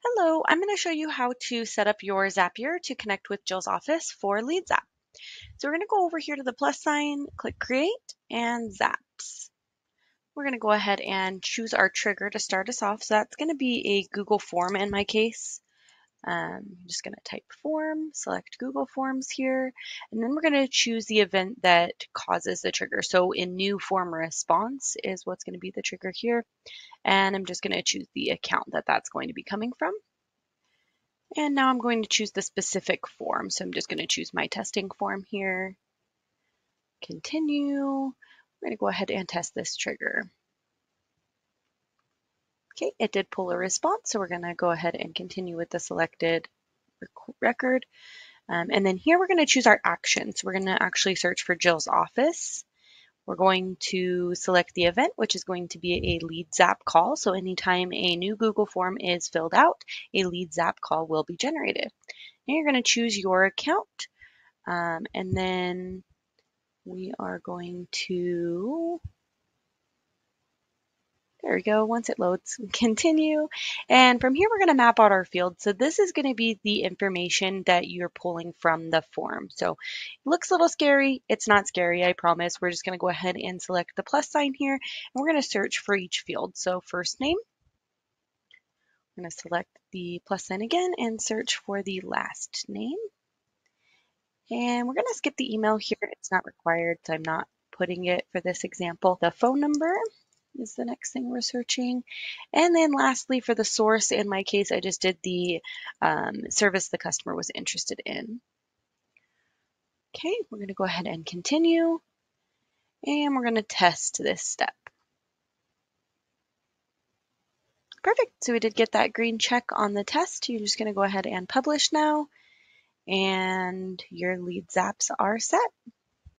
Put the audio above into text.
Hello, I'm going to show you how to set up your Zapier to connect with Jill's office for Lead Zap. So we're going to go over here to the plus sign, click Create, and Zaps. We're going to go ahead and choose our trigger to start us off. So that's going to be a Google form in my case. I'm just going to type form, select Google Forms here, and then we're going to choose the event that causes the trigger. So in new form response is what's going to be the trigger here. And I'm just going to choose the account that that's going to be coming from. And now I'm going to choose the specific form. So I'm just going to choose my testing form here. Continue. We're going to go ahead and test this trigger. Okay, it did pull a response, so we're going to go ahead and continue with the selected record. And then here we're going to choose our actions. We're going to actually search for Jill's office. We're going to select the event, which is going to be a lead zap call. So anytime a new Google form is filled out, a lead zap call will be generated. And you're going to choose your account. And then we are going to, there we go, once it loads, continue. And from here, we're going to map out our field. So this is going to be the information that you're pulling from the form. So it looks a little scary. It's not scary, I promise. We're just going to go ahead and select the plus sign here. And we're going to search for each field. So first name, I'm going to select the plus sign again and search for the last name. And we're going to skip the email here. It's not required, so I'm not putting it for this example. The phone number is the next thing we're searching. And then lastly, for the source, in my case, I just did the service the customer was interested in. Okay, we're going to go ahead and continue. And we're going to test this step. Perfect. So we did get that green check on the test. You're just going to go ahead and publish now. And your lead zaps are set.